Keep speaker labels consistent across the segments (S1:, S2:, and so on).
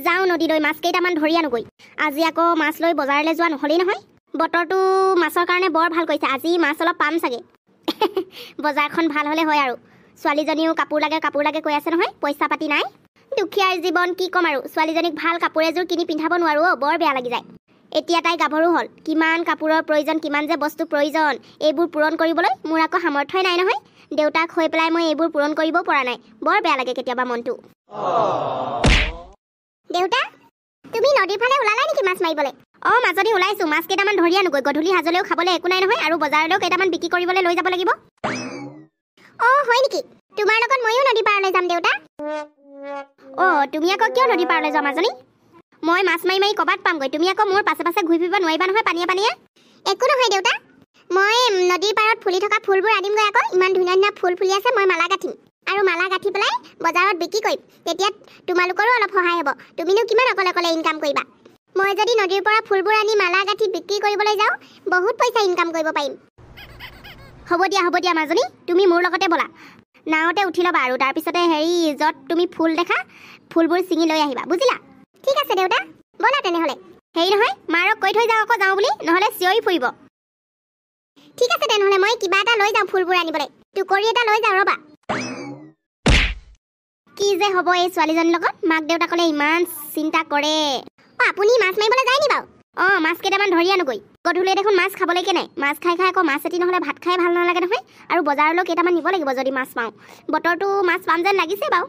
S1: যাওঁ নদীলৈ মাছ কেইটামান ধৰি আনোগৈ। আজি আকৌ মাছ লৈ বজাৰলৈ যোৱা নহ'লেই নহয়। বতৰটো মাছৰ কাৰণে বৰ ভাল কৰিছে, আজি মাছ অলপ পাম চাগে। বজাৰখন ভাল হ'লে হয় আৰু। ছোৱালীজনীও কাপোৰ লাগে কৈ আছে নহয়, পইচা পাতি নাই। দুখীয়াৰ জীৱন কি ক'ম আৰু, ছোৱালীজনীক ভাল কাপোৰ এযোৰ কিনি পিন্ধাব নোৱাৰোঁ, বৰ বেয়া লাগি যায়। এতিয়া তাই গাভৰু হ'ল, কিমান কাপোৰৰ প্ৰয়োজন, কিমান যে বস্তু প্ৰয়োজন, এইবোৰ পূৰণ কৰিবলৈ মোৰ আকৌ সামৰ্থ্যই নাই নহয়। দেউতাক হৈ পেলাই মই এইবোৰ পূৰণ কৰিব পৰা নাই, বৰ বেয়া লাগে কেতিয়াবা মনটো। দেউতা, তুমি নদীৰ ফালে ওলালা নেকি মাছ মাৰিবলৈ? মাজনী ওলাইছোঁ, মাছ কেইটামান ধৰি আনোগৈ। গধূলি সাজলেও খাবলৈ একো নাই নহয়, আৰু বজাৰলৈও কেইটামান বিক্ৰী কৰিবলৈ লৈ যাব লাগিব। হয় নেকি? তোমাৰ লগত ময়ো নদী পাৰলৈ যাম দেউতা। তুমি আকৌ কিয় নদী পাৰলৈ যোৱা মাজনী? মই মাছ মাৰি মাৰি ক'ৰবাত পামগৈ, তুমি আকৌ মোৰ পাছে পাছে ঘূৰি ফুৰিব নোৱাৰিবা নহয় পানীয়ে পানীয়ে। একো নহয় দেউতা, মই নদীৰ পাৰত ফুলি থকা ফুলবোৰ আনিমগৈ আকৌ। ইমান ধুনীয়া ধুনীয়া ফুল ফুলি আছে, মই মালা গাঠিম আৰু মালা গাঠি পেলাই বজাৰত বিক্ৰী কৰিম। তেতিয়া তোমালোকৰো অলপ সহায় হ'ব, তুমিনো কিমান অকলে অকলে ইনকাম কৰিবা। মই যদি নদীৰ পৰা ফুলবোৰ আনি মালা গাঠি বিক্ৰী কৰিবলৈ যাওঁ, বহুত পইচা ইনকাম কৰিব পাৰিম। হ'ব দিয়া মাজনী, তুমি মোৰ লগতে ব'লা। নাওতে উঠি ল'বা আৰু তাৰপিছতে য'ত তুমি ফুল দেখা ফুলবোৰ ছিঙি লৈ আহিবা, বুজিলা? ঠিক আছে দেউতা, ব'লা তেনেহ'লে। নহয়, মাৰক কৈ থৈ যাওঁ আকৌ যাওঁ বুলি, নহ'লে চিঞৰি ফুৰিব। ঠিক আছে তেনেহ'লে, মই কিবা এটা লৈ যাওঁ ফুলবোৰ আনিবলৈ, টুকৰি এটা লৈ যাওঁ ৰ'বা। কি যে হ'ব এই ছোৱালীজনীৰ লগত, মাক দেউতাকলে ইমান চিন্তা কৰে। আপুনি মাছ মাৰিবলৈ যায় নি বাৰু? মাছ কেইটামান ধৰি আনোগৈ। গধূলি দেখোন মাছ খাবলৈকে নাই। মাছ খাই আকৌ মাছ এটি নহ'লে ভাত খাই ভাল নালাগে নহয়। আৰু বজাৰলৈ কেইটামান নিব লাগিব যদি মাছ পাওঁ। বতৰটো মাছ পাম যেন লাগিছে বাৰু।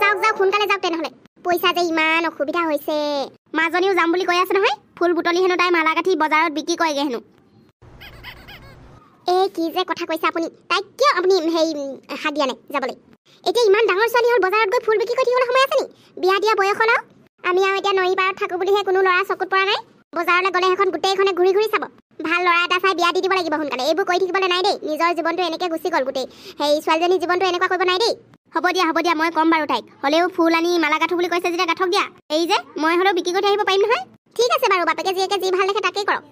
S1: যাওক সোনকালে যাওক তেনেহ'লে। পইচা যে ইমান অসুবিধা হৈছে। মাজনীও যাম বুলি কৈ আছে নহয়, ফুল বুটলি হেনো তাই মালা গাঠি বজাৰত বিক্ৰী কৰেগৈ হেনো। কি যে কথা কৈছে আপুনি, তাইক কিয় আপুনি হাত দিয়া নাই যাবলৈ? এতিয়া ইমান ডাঙৰ ছোৱালী হ'ল, বজাৰত গৈ ফুল বিক্ৰী কৰি থাকিবলৈ সময় আছে নি? বিয়া দিয়া বয়স হ'ল আৰু। আমি আৰু এতিয়া নদী পাৰত থাকোঁ বুলিহে কোনো ল'ৰা চকুত পৰা নাই। বজাৰলৈ গ'লে সেইখন গোটেইখনে ঘূৰি ঘূৰি চাব। ভাল ল'ৰা এটা চাই বিয়া দি দিব লাগিব সোনকালে। এইবোৰ কৰি থাকিবলৈ নাই দেই, নিজৰ জীৱনটো এনেকৈ গুচি গ'ল গোটেই। ছোৱালীজনীৰ জীৱনটো এনেকুৱা কৰিব নাই দেই। হ'ব দিয়া, মই ক'ম বাৰু তাইক। হ'লেও ফুল আনি মালা গাঠো বুলি কৈছে যেতিয়া গাঠক দিয়া। যে মই হ'লেও বিক্ৰী কৰি আহিব পাৰিম নহয়। ঠিক আছে বাৰু, বাপেকে জীয়েকে যি ভাল দেখে তাকেই কৰক।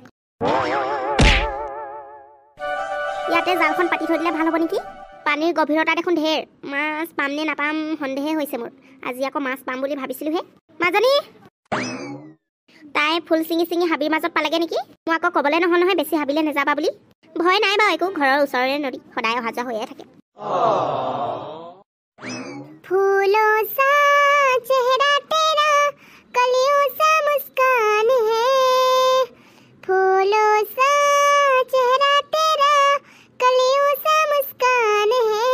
S1: ইয়াতে জালখন পাতি থৈ দিলে ভাল হ'ব নেকি? পানীৰ গভীৰতা দেখোন ঢেৰ, মাছ পাম নে নাপাম সন্দেহে হৈছে মোৰ। আজি আকৌ মাছ পাম বুলি ভাবিছিলোঁহে। মাজনী, তাই ফুল ছিঙি হাবিৰ মাজত পালেগে নেকি? মই আকৌ ক'বলৈ নহয় বেছি হাবিলে নাযাবা বুলি। ভয় নাই বাৰু একো, ঘৰৰ ওচৰৰে নদী, সদায় অহা যোৱা হৈয়ে থাকে। ফুলো সা চেহেৰা তেৰা, কলিও সা মুস্কান হে। ফুলো সা চেহেरा तेरा, कलियों सा मुस्कान है।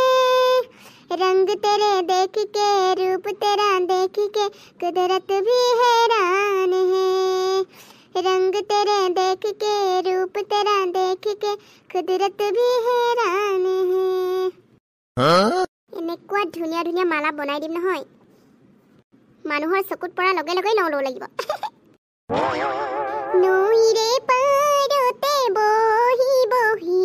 S1: रंग तेरे देख के, रूप तेरा देख के, कुदरत भी हैरान है। रंग तेरे देख के, रूप तेरा देख के, कुदरत भी हैरान है। এনেকুৱা ধুনীয়া ধুনীয়া মালা বনাই দিম নহয়, মানুহৰ চকুত পৰা লগে লগে লওঁ লাগিব। নৈৰে পাৰতে বহি বহি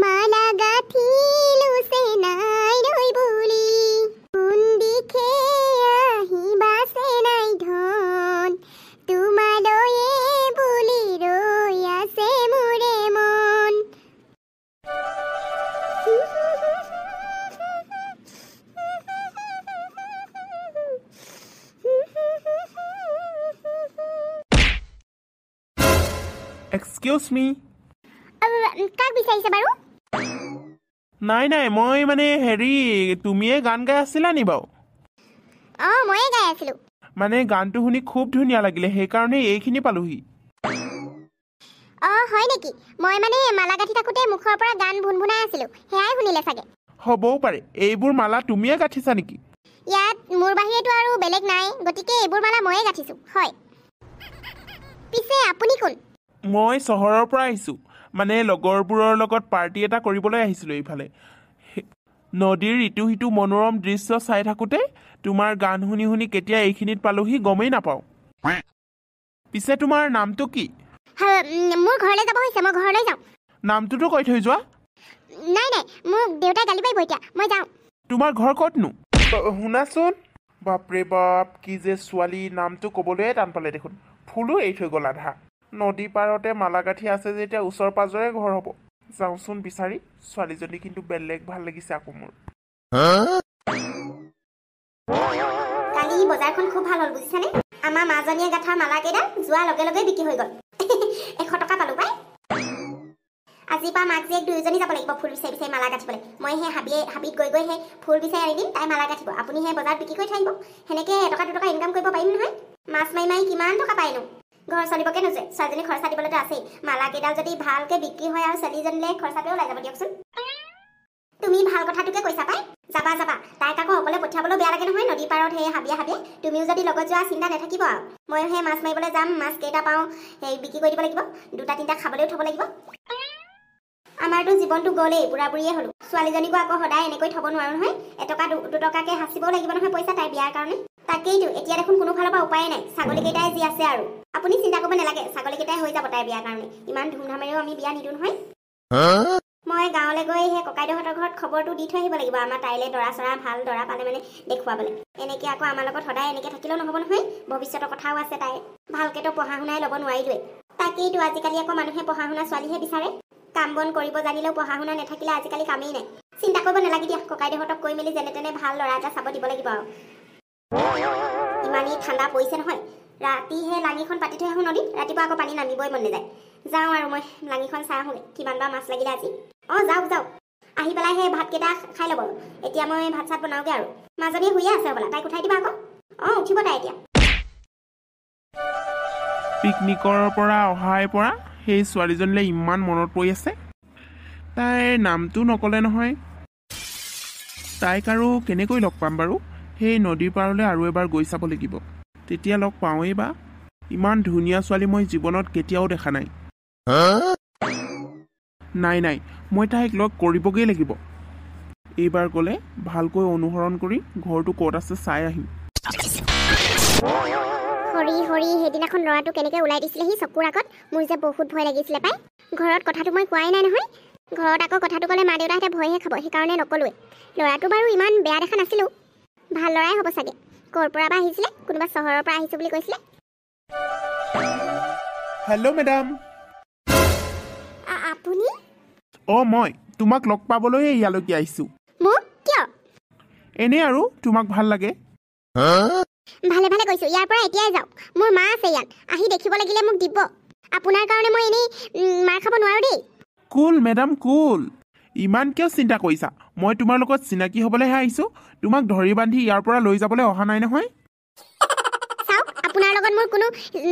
S1: মালা গাঠিলো চেনাই ৰৈ বুলি। কোন দিশে আহিবা চেনাই ধন, তোমালৈয়ে বুলি ৰৈ আছে মোৰে মন।
S2: এক্সকিউজ মি।
S1: কাক বিচাৰিছে বাৰু?
S2: নাই মই মানে তুমিয়ে গান গাই আছিলা নি বাৰু?
S1: ময়ে গাই আছিলোঁ।
S2: মানে গানটো শুনি খুব ধুনীয়া লাগিলে, সেইকাৰণে এইখিনি পালোহি।
S1: হয় নেকি? মই মানে মালা গাঠি থাকোঁতে মুখৰ পৰা গান ভুনভুনাই আছিলোঁ, সেয়াই শুনিলে চাগে।
S2: হ'বও পাৰে। এইবোৰ মালা তুমিয়ে গাঠিছা নেকি?
S1: ইয়াত মোৰ বাহিৰেতো আৰু বেলেগ নাই, গতিকে এইবোৰ মালা ময়ে গাঠিছোঁ। হয়, পিছে আপুনি কোন?
S2: মই চহৰৰ পৰা আহিছোঁ, মানে লগৰবোৰৰ লগত পাৰ্টি এটা কৰিবলৈ আহিছিলোঁ এইফালে। নদীৰ ইটো সিটো মনোৰম দৃশ্য চাই থাকোঁতে তোমাৰ গান শুনি শুনি কেতিয়া এইখিনিত পালোহি গমেই নাপাওঁ। পিছে তোমাৰ নামটো কি?
S1: মোৰ ঘৰলৈ যাব হৈছে, মই ঘৰলৈ যাওঁ।
S2: নামটোতো কৈ থৈ যোৱা।
S1: নাই মোক দেউতাই গালি পাৰিব এতিয়া, মই যাওঁ।
S2: তোমাৰ ঘৰ ক'তনো? শুনাচোন, বাপৰে বাপ, কি যে ছোৱালী, নামটো ক'বলৈয়ে টান পালে দেখোন। ফুলো এৰি থৈ গ'ল আধা। নদী পাৰতে মালা গাঠি আছে যেতিয়া ওচৰ পাজৰে ঘৰ হ'ব। যাওঁচোন বিচাৰি, ছোৱালীজনী কিন্তু বেলেগ ভাল লাগিছে আকৌ মোৰ।
S1: কালি বজাৰখন খুব ভাল হ'ল বুজিছানে আমাৰ মাজনীয়ে গাঁঠা মালাকেইটা যোৱাৰ লগে লগে বিক্ৰী হৈ গ'ল 100 টকা পালো পাই আজি পা মাক জীয়েক দুইজনী যাব লাগিব ফুল বিচাৰি বিচাৰি মালা গাঁঠিবলৈ মই সেই হাবিত গৈ গৈ সেই ফুল বিচাৰি আনি দিম তাই মালা গাঁঠিব আপুনি সেই বজাৰত বিক্ৰী কৰি থাকিব সেনেকৈ 1 টকা 2 টকা ইনকাম কৰিব পাৰিম নহয় মাছ মাৰি মাৰি কিমান টকা পায়নো ঘৰ চলিবকে নোজে ছোৱালীজনী খৰচা দিবলৈতো আছেই মালা কেইডাল যদি ভালকৈ বিক্ৰী হয় আৰু ছোৱালীজনীলৈ খৰচাটোৱে ওলাই যাব দিয়কচোন তুমি ভাল কথাটোকে কৈছা পাই যাবা যাবা তাইক আকৌ অকলে পঠিয়াবলৈ বেয়া লাগে নহয় নদী পাৰত সেই হাবিয়ে তুমিও যদি লগত যোৱা চিন্তা নাথাকিব আৰু মই সেই মাছ মাৰিবলৈ যাম মাছ কেইটা পাওঁ সেই বিক্ৰী কৰি দিব লাগিব 2টা 3টা খাবলৈও থ'ব লাগিব আমাৰতো জীৱনটো গ'লেই বুঢ়া বুঢ়ীয়ে হ'লো ছোৱালীজনীকো আকৌ সদায় এনেকৈ থ'ব নোৱাৰো নহয় 1 টকা 2 টকাকৈ সাঁচিবও লাগিব নহয় পইচা তাইৰ বিয়াৰ কাৰণে তাকেইতো এতিয়া দেখোন কোনো ফালৰ পৰা উপায় নাই ছাগলীকেইটাই যি আছে আৰু আপুনি চিন্তা কৰিব নালাগে ছাগলীকেইটাই হৈ যাব তাইৰ বিয়াৰ কাৰণে ইমান ধুমধামেৰেও আমি বিয়া নিদিওঁ নহয় মই গাঁৱলৈ গৈ সেই ককাইদেউহঁতৰ ঘৰত খবৰটো দি থৈ আহিব লাগিব আমাৰ তাইলৈ দৰা চৰা ভাল দৰা পালে মানে দেখুৱাবলৈ এনেকৈ আকৌ আমাৰ লগত সদায় এনেকৈ থাকিলেও নহ'ব নহয় ভৱিষ্যতৰ কথাও আছে তাই ভালকৈতো পঢ়া শুনাই ল'ব নোৱাৰিলোৱে তাকেইতো আজিকালি আকৌ মানুহে পঢ়া শুনা ছোৱালীহে বিচাৰে কাম বন কৰিব জানিলেও পঢ়া শুনা নাথাকিলে আজিকালি কামেই নাই চিন্তা কৰিব নালাগে দিয়া ককাইদেউহঁতক কৈ মেলি যেনে তেনে ভাল ল'ৰা এটা চাব দিব লাগিব আৰু ইমানেই ঠাণ্ডা পৰিছে নহয় ৰাতি সেই লাঙিখন পাতি থৈ আহোঁ নদীত ৰাতিপুৱা আকৌ পানী নামিবই মন নাযায় যাওঁ আৰু মই লাঙিখন চাই আহোঁগৈ কিমান বা মাছ লাগিলে আজি যাওক আহি পেলাই সেই ভাতকেইটা খাই ল'ব এতিয়া মই ভাত চাত বনাওঁগৈ আৰু মাজনী শুয়ে আছে হ'বলা তাইক উঠাই দিবা আকৌ উঠিব তাই এতিয়া
S2: পিকনিকৰ পৰা অহাৰ পৰা সেই ছোৱালীজনীলৈ ইমান মনত পৰি আছে তাইৰ নামটো নক'লে নহয় তাইক আৰু কেনেকৈ লগ পাম বাৰু সেই নদীৰ পাৰলৈ আৰু এবাৰ গৈ চাব লাগিব তেতিয়া লগ পাওঁৱেই বা ইমান ধুনীয়া ছোৱালী মই জীৱনত কেতিয়াও দেখা নাই নাই মই তাইক লগ কৰিবগৈ লাগিব এইবাৰ গ'লে ভালকৈ অনুসৰণ কৰি ঘৰটো ক'ত আছে চাই আহিম
S1: হৰি সেইদিনাখন ল'ৰাটো কেনেকৈ ওলাই দিছিলে সি চকুৰ আগত মোৰ যে বহুত ভয় লাগিছিলে পাই ঘৰত কথাটো মই কোৱাই নাই নহয় ঘৰত আকৌ কথাটো ক'লে মা দেউতাহঁতে ভয়হে খাব সেইকাৰণে নকলোৱে ল'ৰাটো বাৰু ইমান বেয়া দেখা নাছিলোঁ ভাল ল'ৰাই হ'ব চাগে ক'ৰ পৰা বা আহিছিলে কোনোবা চহৰৰ পৰা আহিছোঁ বুলি কৈছিলে
S2: হেল্ল' মেডাম
S1: আপুনি
S2: মই তোমাক লগ পাবলৈ ইয়ালৈকে আহিছোঁ
S1: মোক কিয়
S2: এনেই আৰু তোমাক ভাল লাগে
S1: ভালে কৈছোঁ ইয়াৰ পৰা এতিয়াই যাওক মোৰ মা আছে ইয়াত আহি দেখিব লাগিলে মোক দিব আপোনাৰ কাৰণে মই এনেই মাৰ খাব নোৱাৰোঁ দেই
S2: কুল মেডাম কুল ইমান কিয় চিন্তা কৰিছা মই তোমাৰ লগত চিনাকি হ'বলৈহে আহিছোঁ তোমাক ধৰি বান্ধি ইয়াৰ পৰা লৈ যাবলৈ অহা নাই নহয়
S1: চাওক আপোনাৰ লগত মোৰ কোনো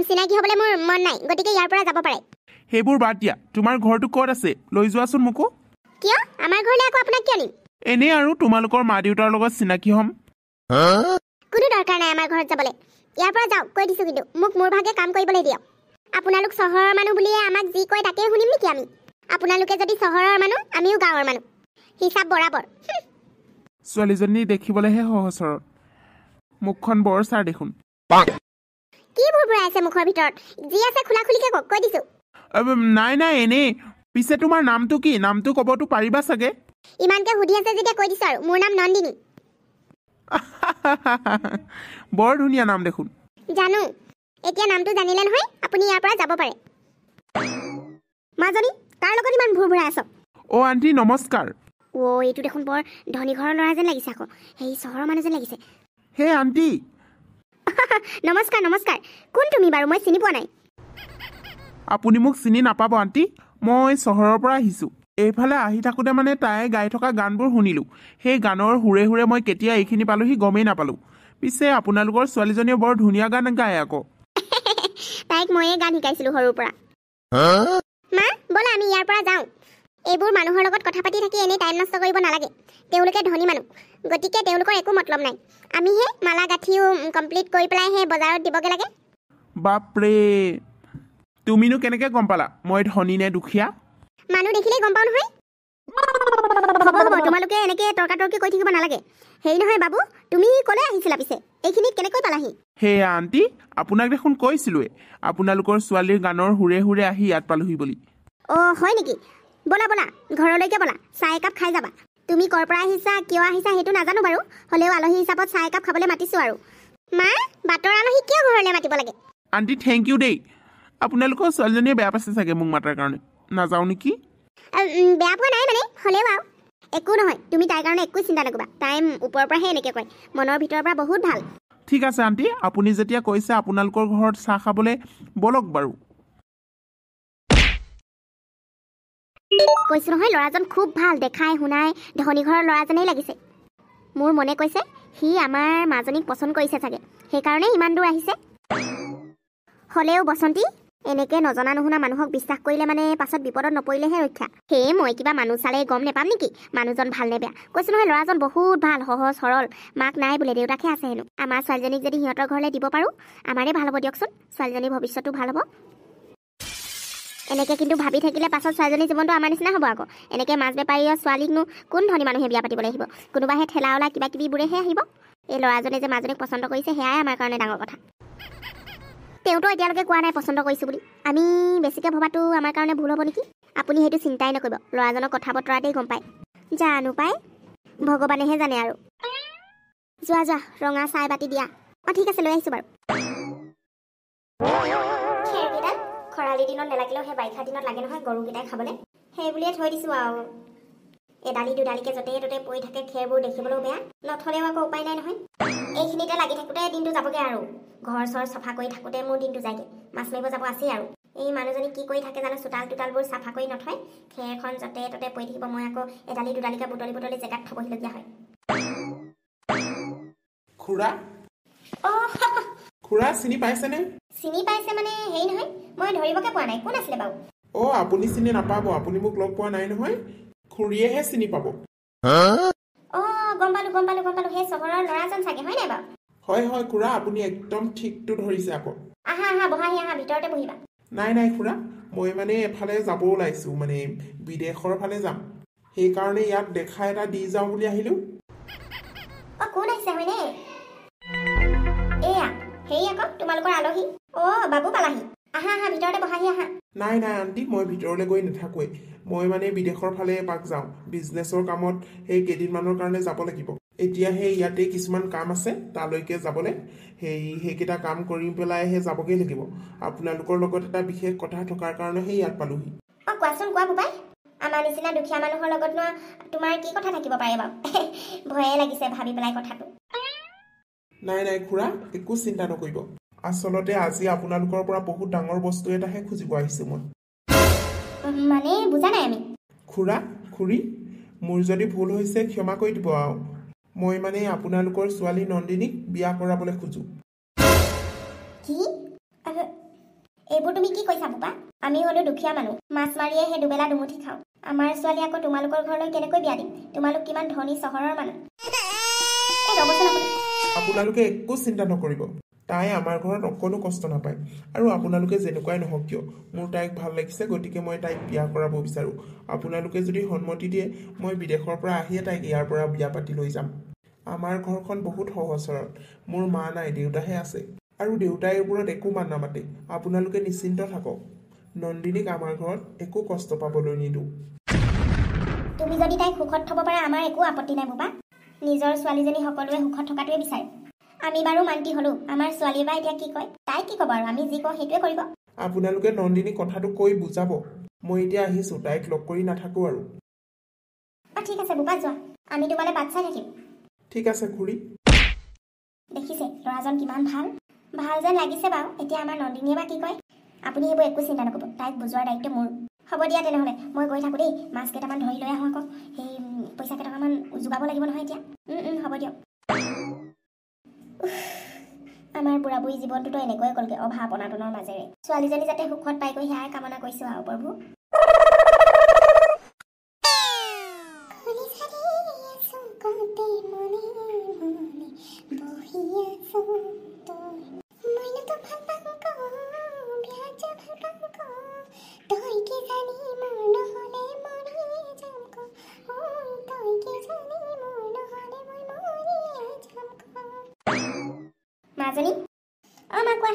S1: চিনাকি হ'বলৈ মোৰ মন নাই গতিকে ইয়াৰ পৰা যাব পাৰে
S2: সেইবোৰ বাদ দিয়া তোমাৰ ঘৰটো ক'ত আছে লৈ যোৱাচোন মোকো
S1: কিয় আমাৰ ঘৰলৈ আকৌ আপোনাক কিয় নিম
S2: এনেই আৰু তোমালোকৰ মা দেউতাৰ লগত চিনাকি হ'ম
S1: কোনো দৰকাৰ নাই আমাৰ ঘৰত যাবলৈ ইয়াৰ পৰা যাওক কৈ দিছোঁ কিন্তু মোক মোৰ ভাগে কাম কৰিবলৈ দিয়ক আপোনালোক চহৰৰ মানুহ বুলিয়ে আমাক যি কয় তাকেই শুনিম নেকি আমি আপোনালোকে যদি চহৰৰ মানুহ আমিও গাঁৱৰ মানুহ হিচাপ বৰাবৰ
S2: ছোৱালীজনী দেখিবলৈহে সহজ সৰল মুখখন বৰ চাৰ দেখোন
S1: কি ভুৰভুৰাই আছে মুখৰ ভিতৰত যি আছে খোলা খুলিকে কওক কৈ দিছোঁ
S2: নাই এনেই পিছে তোমাৰ নামটো কি নামটো ক'বতো পাৰিবা চাগে
S1: ইমানকে সুধি আছে যেতিয়া কৈ দিছোঁ আৰু মোৰ নাম নন্দিনী
S2: বৰ ধুনীয়া নাম দেখোন
S1: জানো এতিয়া নামটো জানিলে নহয় আপুনি ইয়াৰ পৰা যাব পাৰে মাজনী তাৰ লগত ইমান ভুৰভুৰাই আছ
S2: আণ্টি নমস্কাৰ
S1: এইটো দেখোন বৰ ধনী ঘৰৰ ল'ৰা যেন লাগিছে আকৌ সেই চহৰৰ মানুহ যেন লাগিছে
S2: হে আণ্টি
S1: নমস্কাৰ কোন তুমি বাৰু মই চিনি পোৱা নাই
S2: আপুনি মোক চিনি নাপাব আণ্টি মই চহৰৰ পৰা আহিছোঁ এইফালে আহি থাকোঁতে মানে তাই গাই থকা গানবোৰ শুনিলোঁ সেই গানৰ সুৰে সুৰে মই কেতিয়া এইখিনি পালোহি গমেই নাপালোঁ পিছে আপোনালোকৰ ছোৱালীজনীয়ে বৰ ধুনীয়া গান গায় আকৌ
S1: তাইক ময়ে গান শিকাইছিলোঁ সৰুৰ পৰা মা ব'লা আমি ইয়াৰ পৰা যাওঁ এইবোৰ মানুহৰ লগত কথা পাতি থাকি এনেই টাইম নষ্ট কৰিব নালাগে তেওঁলোকে ধনী মানুহ গতিকে তেওঁলোকৰ একো মতলব নাই আমিহে মালা গাঁঠিও কমপ্লিট কৰি পেলাই সেই বজাৰত দিবগৈ লাগে
S2: বাপৰে তুমিনো কেনেকৈ গম পালা মই ধনী নে দুখীয়া
S1: মানুহ দেখিলেই গম পাওঁ নহয় হ'ব তোমালোকে এনেকৈ তৰ্কাতৰ্কি কৰি থাকিব নালাগে হেৰি নহয় বাবু তুমি ক'লৈ আহিছিলা পিছে এইখিনিত কেনেকৈ পালাহি
S2: সেয়া আণ্টি আপোনাক দেখোন কৈছিলোঁৱে আপোনালোকৰ ছোৱালীৰ গানৰ সুৰে সুৰে আহি ইয়াত পালোহি বুলি
S1: হয় নেকি ব'লা ঘৰলৈকে ব'লা চাহ একাপ খাই যাবা তুমি ক'ৰ পৰা আহিছা কিয় আহিছা সেইটো নাজানো বাৰু হ'লেও আলহী হিচাপত চাহ একাপ খাবলৈ মাতিছোঁ আৰু মা বাটৰ আলহী কিয় ঘৰলৈ মাতিব লাগে
S2: আণ্টি থেংক ইউ দেই আপোনালোকৰ ছোৱালীজনীয়ে বেয়া পাইছে চাগে মোক মাতাৰ কাৰণে নাযাওঁ নেকি
S1: বেয়া পোৱা নাই মানে হ'লেও আৰু একো নহয় তুমি তাইৰ কাৰণে একো চিন্তা নকৰিবা তাই ওপৰৰ পৰাহে এনেকৈ কয় মনৰ ভিতৰৰ পৰা বহুত ভাল
S2: ঠিক আছে আণ্টি, আপুনি যেতিয়া কৈছে আপোনালোকৰ ঘৰত চাহ খাবলৈ বলক বাৰু।
S1: কৈছো নহয় ল'ৰাজন খুব ভাল, দেখাই শুনাই ধনী ঘৰৰ ল'ৰাজনেই লাগিছে। মোৰ মনে কৈছে সি আমাৰ মাজনীক পচন্দ কৰিছে চাগে, সেইকাৰণে ইমান দূৰ আহিছে। হ'লেও বসন্তী, এনেকৈ নজনা নুশুনা মানুহক বিশ্বাস কৰিলে মানে পাছত বিপদত নপৰিলেহে ৰক্ষা। সেয়ে মই কিবা মানুহ চালে গম নেপাম নেকি মানুহজন ভাল নে বেয়া? কৈছো নহয় ল'ৰাজন বহুত ভাল, সহজ সৰল, মাক নাই বোলে, দেউতাকহে আছে হেনো। আমাৰ ছোৱালীজনীক যদি সিহঁতৰ ঘৰলৈ দিব পাৰোঁ আমাৰে ভাল হ'ব দিয়কচোন, ছোৱালীজনীৰ ভৱিষ্যতো ভাল হ'ব। এনেকৈ কিন্তু ভাবি থাকিলে পাছত ছোৱালীজনীৰ জীৱনটো আমাৰ নিচিনা হ'ব আকৌ। এনেকৈ মাছ বেপাৰীৰ ছোৱালীকনো কোন ধনী মানুহে বিয়া পাতিবলৈ আহিব? কোনোবাহে ঠেলা ওলা কিবা কিবিবোৰেহে আহিব। এই ল'ৰাজনে যে মাজনীক পচন্দ কৰিছে সেয়াই আমাৰ কাৰণে ডাঙৰ কথা। তেওঁতো এতিয়ালৈকে কোৱা নাই পচন্দ কৰিছোঁ বুলি। আমি বেছিকৈ ভবাটো আমাৰ কাৰণে ভুল হ'ব নেকি? আপুনি সেইটো চিন্তাই নকৰিব, ল'ৰাজনৰ কথা বতৰাতেই গম পায়। জানো পায়, ভগৱানেহে জানে আৰু। যোৱা যোৱা, ৰঙা চাই বাতি দিয়া। অঁ ঠিক আছে, লৈ আহিছোঁ বাৰু। খেৰকেইডাল খৰালি দিনত নেলাগিলেও সেই বাৰিষা দিনত লাগে নহয় গৰুকেইটাই খাবলৈ, সেই বুলিয়ে থৈ দিছোঁ আৰু। এডালি দুডালিকৈ য'তে ত'তে পৰি থাকে খেৰবোৰ, দেখিবলৈও বেয়া, নথলেও আকৌ উপায় নাই নহয়। এইখিনিতে লাগি থাকোঁতে দিনটো যাবগৈ আৰু। ঘৰ চৰ চাফা কৰি থাকোঁতে মোৰ দিনটো যায়গৈ। মাছ মাৰিব যাব আছেই আৰু। এই মানুহজনী কি কৰি থাকে জানো, চোতাল টোতালবোৰ চাফা কৰি নথয়, খেৰখন য'তে ত'তে পৰি থাকিব, মই আকৌ এডালি দুডালিকৈ বুটলি বুটলি জেগাত থ'বহিলগীয়া হয়।
S2: খুৰা,
S1: অঁ
S2: খুৰা চিনি পাইছেনে?
S1: চিনি পাইছে মানে হেৰি নহয়, মই ধৰিবকে পোৱা নাই, কোন আছিলে বাৰু?
S2: অঁ আপুনি চিনি নাপাব, আপুনি মোক লগ পোৱা নাই নহয়, খুৰীয়েহে চিনি পাব।
S1: অঁ গম পালোঁ, সেই চহৰৰ ল'ৰাজন চাগে, হয় নাই বাৰু?
S2: হয় হয় খুৰা, আপুনি একদম ঠিকটো ধৰিছে আকৌ।
S1: আহা আহা, বহাহি আহা, ভিতৰতে বহিবা।
S2: নাই নাই খুৰা, মই মানে এফালে যাব ওলাইছোঁ, মানে বিদেশৰ ফালে যাম, সেইকাৰণে ইয়াত দেখা এটা দি যাওঁ বুলি আহিলোঁ।
S1: অঁ কোন আহিছে হয়নে? এয়া হেৰি আকৌ তোমালোকৰ আলহী। অঁ বাবু পালাহি, আহা আহা, ভিতৰতে বহাহি আহা।
S2: নাই নাই আণ্টি, মই ভিতৰলৈ গৈ নাথাকোঁৱেই, মই মানে বিদেশৰ ফালে এপাক যাওঁ, বিজনেছৰ কামত সেই কেইদিনমানৰ কাৰণে যাব লাগিব। এতিয়া সেই ইয়াতে কিছুমান কাম আছে, তালৈকে যাবলৈ, সেইকেইটা কাম কৰি পেলাইহে যাবগৈ লাগিব। আপোনালোকৰ লগত এটা বিশেষ কথা থকাৰ কাৰণেহে ইয়াত পালোহি।
S1: অঁ কোৱাচোন কোৱা বোপাই, আমাৰ নিচিনা দুখীয়া মানুহৰ লগতনো তোমাৰ কি কথা থাকিব পাৰে বাৰু? ভয়ে লাগিছে ভাবি পেলাই কথাটো।
S2: নাই নাই খুৰা, একো চিন্তা নকৰিব। আচলতে আজি আপোনালোকৰ পৰা বহুত ডাঙৰ বস্তু এটাহে খুজিব আহিছোঁ মই।
S1: মানে বুজা নাই আমি।
S2: খুৰা, খুৰী, মোৰ যদি ভুল হৈছে ক্ষমা কৰি দিব আৰু। মই মানে আপোনালোকৰ ছোৱালী নন্দিনীক বিয়া কৰাবলৈ খোজোঁ।
S1: কি? এইবোৰ তুমি কি কৈছা বোপা? আমি হ'লো দুখীয়া মানুহ, মাছ মাৰিয়ে সেই দুবেলা দুমুঠি খাওঁ। আমাৰ ছোৱালী আকৌ তোমালোকৰ ঘৰলৈ কেনেকৈ বিয়া দিম? তোমালোক কিমান ধনী চহৰৰ মানুহ।
S2: আপোনালোকে একো চিন্তা নকৰিব, তাই আমাৰ ঘৰত অকণো কষ্ট নাপায়। আৰু আপোনালোকে যেনেকুৱাই নহওক কিয়, মোৰ তাইক ভাল লাগিছে, গতিকে মই তাইক বিয়া কৰাব বিচাৰোঁ। আপোনালোকে যদি সন্মতি দিয়ে, মই বিদেশৰ পৰা আহিয়ে তাইক ইয়াৰ পৰা বিয়া পাতি লৈ যাম। আমাৰ ঘৰখন বহুত সহজ সৰল, মোৰ মা নাই, দেউতাহে আছে, আৰু দেউতাই এইবোৰত একো মান নামাতে। আপোনালোকে নিশ্চিন্ত থাকক, নন্দিনীক আমাৰ ঘৰত একো কষ্ট পাবলৈ নিদিওঁ।
S1: তুমি যদি তাইক সুখত থ'ব পাৰা আমাৰ একো আপত্তি নাই বোপা। নিজৰ ছোৱালীজনী সকলোৱে সুখত থকাটোৱে বিচাৰে। আমি বাৰু মান্তি হ'লো, আমাৰ ছোৱালীয়ে বা এতিয়া কি কয়? তাই কি ক'ব আৰু, আমি যি কওঁ সেইটোৱে কৰিব।
S2: আপোনালোকে নন্দিনীক কথাটো কৈ বুজাব। মই এতিয়া আহিছোঁ, তাইক লগ কৰি নাথাকোঁ আৰু।
S1: অঁ ঠিক আছে বোপা, যোৱা, আমি তোমালৈ বাট চাই থাকিম।
S2: ঠিক আছে খুৰী।
S1: দেখিছে ল'ৰাজন কিমান ভাল, ভাল যেন লাগিছে বাৰু। এতিয়া আমাৰ নন্দিনীয়ে বা কি কয়? আপুনি সেইবোৰ একো চিন্তা নকৰিব, তাইক বুজোৱাৰ দায়িত্ব মোৰ। হ'ব দিয়া তেনেহ'লে, মই গৈ থাকোঁ দেই, মাছ কেইটামান ধৰি লৈ আহোঁ আকৌ। সেই পইচা কেইটকামান যোগাব লাগিব নহয় এতিয়া। হ'ব দিয়ক। আমাৰ বুঢ়া বুঢ়ী জীৱনটোতো এনেকৈয়ে গ'লগৈ, অভাৱ অনাটনৰ মাজেৰে। ছোৱালীজনী যাতে সুখত পাইগৈ সেয়াই কামনা কৰিছোঁ আৰু প্ৰভু। মাজনী, অঁ মা কোৱা।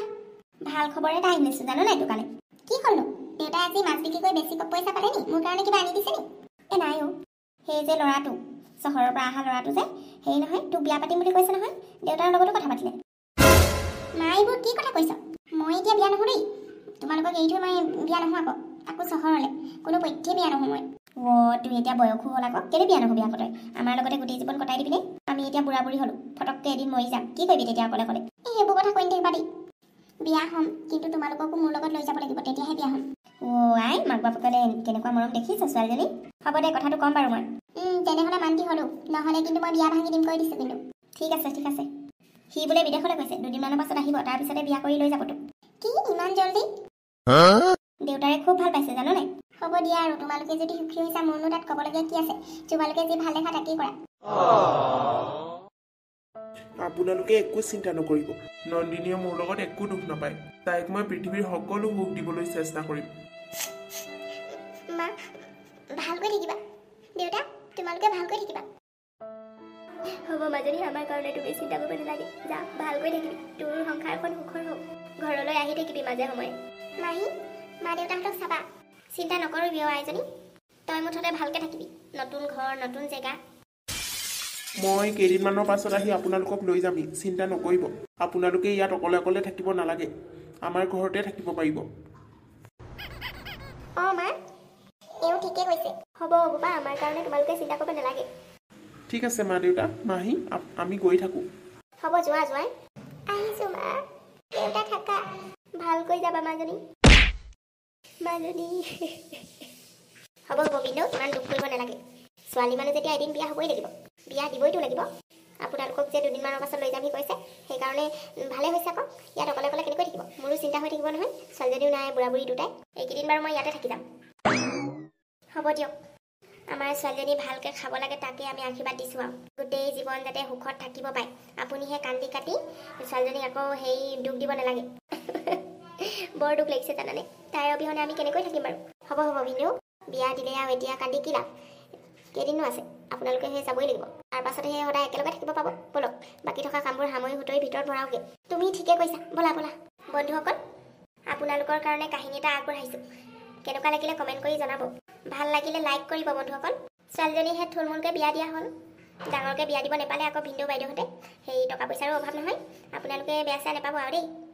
S1: ভাল খবৰ এটা আহি নিছোঁ জানো নাই দোকানে। কি হ'লনো? দেউতাই আজি মাছ বিক্ৰী কৰি বেছি পইচা পালে নি? মোৰ কাৰণে কিবা আনি দিছে নি? নাই অ', সেই যে ল'ৰাটো, চহৰৰ পৰা অহা ল'ৰাটো যে, হেৰি নহয়, তোক বিয়া পাতিম বুলি কৈছে নহয়, দেউতাৰ লগতো কথা পাতিলে। মা এইবোৰ কি কথা কৈছ? মই এতিয়া বিয়া নহওঁ দেই, তোমালোকক এৰি থৈ মই বিয়া নহওঁ আকৌ, তাকো চহৰলৈ, কোনো পধ্যেই বিয়া নহওঁ মই। তুমি এতিয়া বয়সো হ'ল আকৌ কেলে বিয়া নহবি আকৌ তই আমাৰ লগতে গোটেই জীৱন কটাই দিবি নে আমি এতিয়া বুঢ়া বুঢ়ী হ'লো ফটককৈ এদিন মৰি যাম কি কৰিবি তেতিয়া অকলে অকলে সেইবোৰ কথা কৈ নাথাকিবা দেই বিয়া হ'ম কিন্তু তোমালোককো মোৰ লগত লৈ যাব লাগিব তেতিয়াহে বিয়া হ'ম আই মাক বাপেকলে কেনেকুৱা মৰম দেখিছ ছোৱালীজনী হ'ব দে কথাটো ক'ম বাৰু মই তেনেহ'লে মান্তি হ'লো নহ'লে কিন্তু মই বিয়া ভাঙি দিম কৈ দিছোঁ কিন্তু ঠিক আছে সি বোলে বিদেশলৈ গৈছে দুদিনমানৰ পাছত আহিব তাৰপিছতে বিয়া কৰি লৈ যাব তোক কি ইমান জল্দি দেউতাৰে খুব ভাল পাইছে জানো নাই হ'ব দিয়া আৰু তোমালোকে যদি সুখী হৈছা মোৰনো তাত ক'বলগীয়া কি আছে তোমালোকে যি ভাল দেখা তাকেই কৰা
S2: আপোনালোকে একো চিন্তা নকৰিব নন্দিনীয়ে মোৰ লগত একো দুখ নাপায় তাইক মই পৃথিৱীৰ সকলো সুখ দিবলৈ চেষ্টা কৰিম
S1: মা ভালকৈ থাকিবা দেউতা তোমালোকে ভালকৈ থাকিবা হ'ব মাজনী আমাৰ কাৰণে তুমি চিন্তা কৰিব নালাগে যা ভালকৈ থাকিবি তোৰ সংসাৰখন সুখৰ হওক ঘৰলৈ আহি থাকিবি মাজে সময়ে মাহী মা দেউতাহঁতক চাবা চিন্তা নকৰিবি আইজনী তই মুঠতে ভালকৈ থাকিবি নতুন ঘৰ নতুন জেগা
S2: মই কেইদিনমানৰ পাছত আহি আপোনালোকক লৈ যামহি চিন্তা নকৰিব আপোনালোকে ইয়াত অকলে অকলে থাকিব নালাগে আমাৰ ঘৰতে থাকিব পাৰিব
S1: মা এওঁ ঠিকে কৈছে হ'ব বাবা আমাৰ কাৰণে তোমালোকে চিন্তা কৰিব নালাগে
S2: ঠিক আছে মা দেউতা মাহী আমি গৈ থাকোঁ
S1: হ'ব যোৱা আহিছোঁ মা দেউতা থাকা ভালকৈ যাবা মাজনী হ'ব বিন্দু ইমান দুখ কৰিব নালাগে ছোৱালী মানুহ যেতিয়া এদিন বিয়া হ'বই লাগিব বিয়া দিবইতো লাগিব আপোনালোকক যে দুদিনমানৰ পাছত লৈ যাবি কৈছে সেইকাৰণে ভালে হৈছে আকৌ ইয়াত অকলে অকলে কেনেকৈ থাকিব মোৰো চিন্তা হৈ থাকিব নহয় ছোৱালীজনীও নাই বুঢ়া বুঢ়ী দুটাই এইকেইদিন বাৰু মই ইয়াতে থাকি যাম হ'ব দিয়ক আমাৰ ছোৱালীজনী ভালকৈ খাব লাগে তাকে আমি আশীৰ্বাদ দিছোঁ আৰু গোটেই জীৱন যাতে সুখত থাকিব পাৰে আপুনিহে কান্দি কাটি ছোৱালীজনীক আকৌ দুখ দিব নালাগে বৰ দুখ লাগিছে জানানে তাইৰ অবিহনে আমি কেনেকৈ থাকিম বাৰু হ'ব ভিনদেউ বিয়া দিলে আৰু এতিয়া কান্দি কি লাভ কেইদিনো আছে আপোনালোকে যাবই লাগিব তাৰ পাছতে সদায় একেলগে থাকিব পাব ব'লক বাকী থকা কামবোৰ সামৰি সুতৰি ভিতৰত ভৰাওঁগৈ তুমি ঠিকে কৈছা ব'লা বন্ধুসকল আপোনালোকৰ কাৰণে কাহিনী এটা আগবঢ়াইছোঁ কেনেকুৱা লাগিলে কমেণ্ট কৰি জনাব ভাল লাগিলে লাইক কৰিব বন্ধুসকল ছোৱালীজনীহে থুলমূলকৈ বিয়া দিয়া হ'ল ডাঙৰকৈ বিয়া দিব নাপালে আকৌ ভিনদেউ বাইদেউহঁতে টকা পইচাৰো অভাৱ নহয় আপোনালোকে বেয়া চেয়া নাপাব আৰু দেই